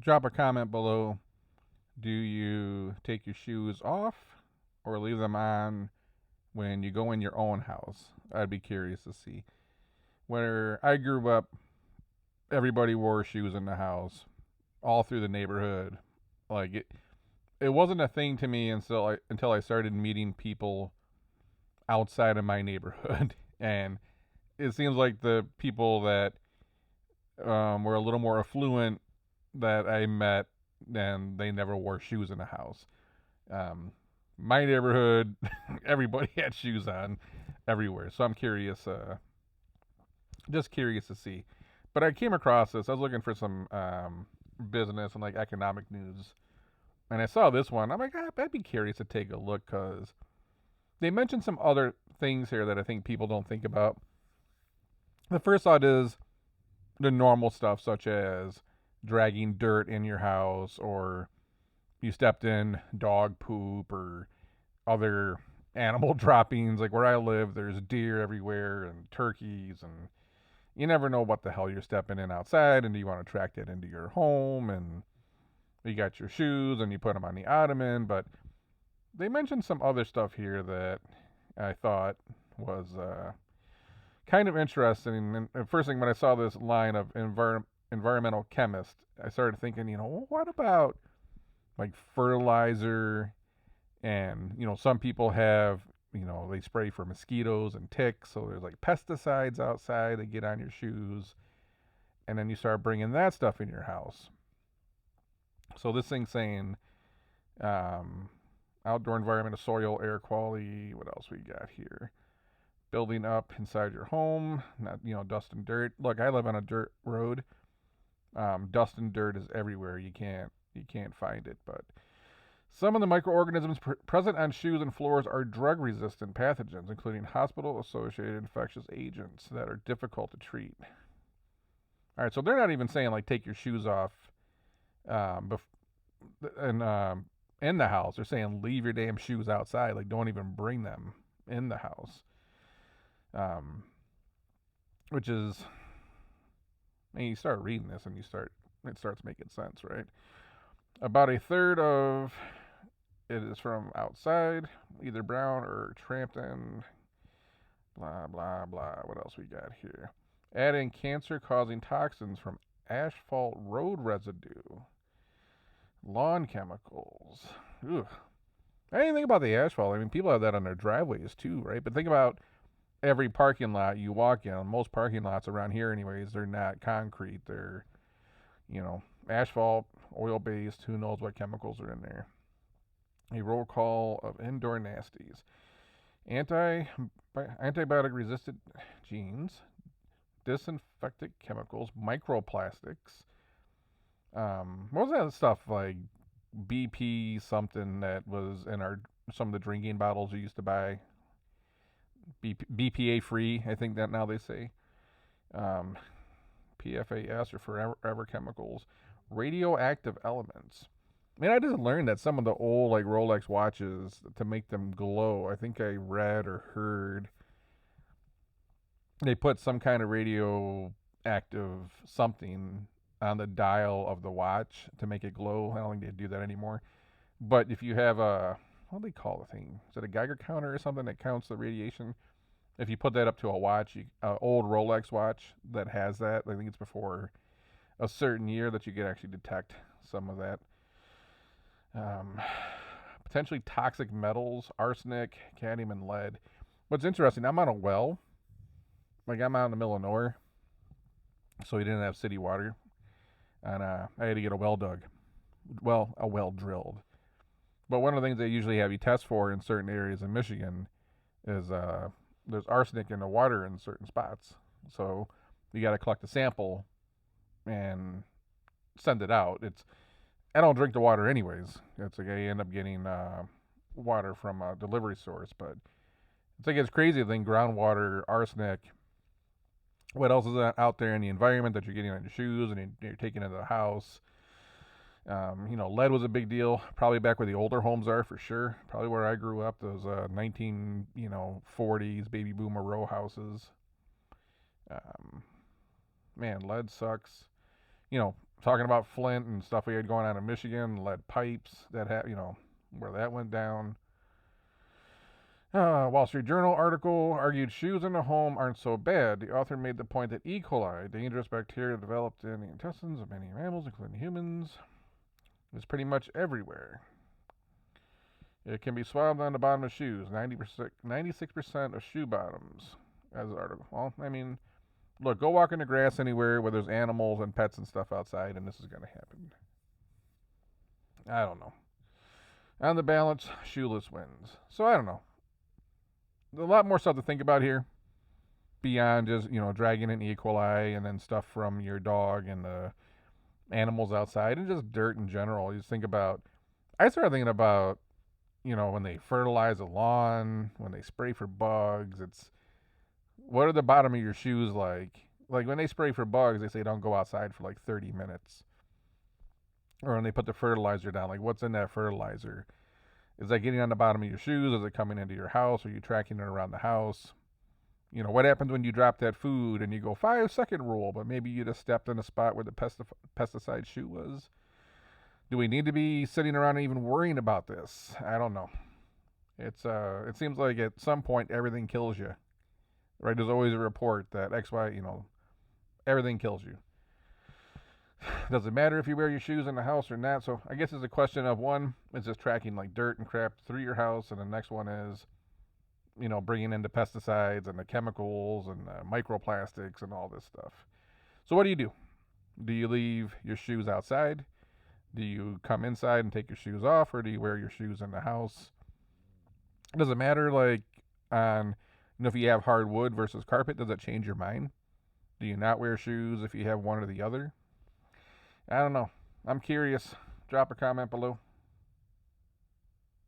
Drop a comment below. Do you take your shoes off or leave them on when you go in your own house? I'd be curious to see. Where I grew up, everybody wore shoes in the house, all through the neighborhood. Like it wasn't a thing to me until I started meeting people outside of my neighborhood, and it seems like the people that were a little more affluent that I met, and they never wore shoes in the house. Um, my neighborhood, everybody had shoes on everywhere. So I'm curious, just curious to see. But I came across this. I was looking for some business and like economic news, and I saw this one. I'm like, I'd be curious to take a look because they mentioned some other things here that I think people don't think about. The first thought is the normal stuff, such as dragging dirt in your house, or you stepped in dog poop, or other animal droppings. Like where I live, there's deer everywhere and turkeys, and you never know what the hell you're stepping in outside, and do you want to track that into your home? And you got your shoes, and you put them on the ottoman. But they mentioned some other stuff here that I thought was kind of interesting. And the first thing when I saw this line of environmental chemist, I started thinking, well, what about like fertilizer? And some people have, they spray for mosquitoes and ticks, so there's like pesticides outside that get on your shoes, and then you start bringing that stuff in your house. So this thing's saying um, outdoor environment of soil, air quality. What else we got here? Building up inside your home, not dust and dirt. Look, I live on a dirt road. Dust and dirt is everywhere. You can't find it. But some of the microorganisms present on shoes and floors are drug-resistant pathogens, including hospital-associated infectious agents that are difficult to treat. All right, so they're not even saying like take your shoes off um, and in the house. They're saying leave your damn shoes outside. Like don't even bring them in the house. Um, which is, I mean, you start reading this and it starts making sense, right? About a third of it is from outside, either brown or tramped in. Blah blah blah. What else we got here? Adding cancer-causing toxins from asphalt road residue, lawn chemicals. Ugh. I didn't think about the asphalt. I mean, people have that on their driveways too, right? But think about every parking lot you walk in. Most parking lots around here, anyways, they're not concrete. They're, asphalt, oil based. Who knows what chemicals are in there? A roll call of indoor nasties. Antibiotic resistant genes, disinfectant chemicals, microplastics. What was that stuff like BP something that was in some of the drinking bottles you used to buy? BPA free, I think that now they say. Um, PFAS or forever chemicals. Radioactive elements. Man, I just learned that some of the old like Rolex watches to make them glow. I think I read or heard they put some kind of radioactive something on the dial of the watch to make it glow. I don't think they do that anymore. But if you have what do they call the thing? Is it a Geiger counter or something that counts the radiation? If you put that up to a watch, old Rolex watch that has that, I think it's before a certain year that you could actually detect some of that. Um, Potentially toxic metals, arsenic, cadmium, and lead. What's interesting, I'm on a well. Like I'm out in the middle of nowhere, so we didn't have city water, and I had to get a well dug. Well, a well drilled. But one of the things they usually have you test for in certain areas in Michigan is there's arsenic in the water in certain spots. So you got to collect a sample and send it out. I don't drink the water anyways. It's like I end up getting water from a delivery source, but it's crazy thing. Groundwater, arsenic. What else is out there in the environment that you're getting on your shoes and you're taking into the house? Lead was a big deal. Probably back where the older homes are for sure. Probably where I grew up, those 1940s baby boomer row houses. Um, Man, lead sucks. You know, talking about Flint and stuff we had going on in Michigan, lead pipes that had, where that went down. Wall Street Journal article argued shoes in the home aren't so bad. The author made the point that E. coli, dangerous bacteria developed in the intestines of many mammals, including humans, is pretty much everywhere. It can be swabbed on the bottom of shoes, 96% of shoe bottoms, as the article. Well, I mean, look, go walk in the grass anywhere where there's animals and pets and stuff outside, and this is going to happen. I don't know. On the balance, shoeless wins. So I don't know. A lot more stuff to think about here beyond just, dragging in E. coli and then stuff from your dog and the animals outside and just dirt in general. You just think about, I started thinking about, when they fertilize a lawn, when they spray for bugs, what are the bottom of your shoes like? Like when they spray for bugs, they say don't go outside for like 30 minutes. Or when they put the fertilizer down, like what's in that fertilizer? Is that getting on the bottom of your shoes? Is it coming into your house? Are you tracking it around the house? What happens when you drop that food and you go 5-second rule, but maybe you just stepped in a spot where the pesticide shoe was? Do we need to be sitting around and even worrying about this? I don't know. It seems like at some point everything kills you. Right? There's always a report that XY, everything kills you. Does it matter if you wear your shoes in the house or not? So I guess it's a question of one is just tracking like dirt and crap through your house, and the next one is, bringing in the pesticides and the chemicals and the microplastics and all this stuff. So what do you do? Do you leave your shoes outside? Do you come inside and take your shoes off, or do you wear your shoes in the house? Does it matter, like, on, if you have hardwood versus carpet, does it change your mind? Do you not wear shoes if you have one or the other? I don't know. I'm curious. Drop a comment below.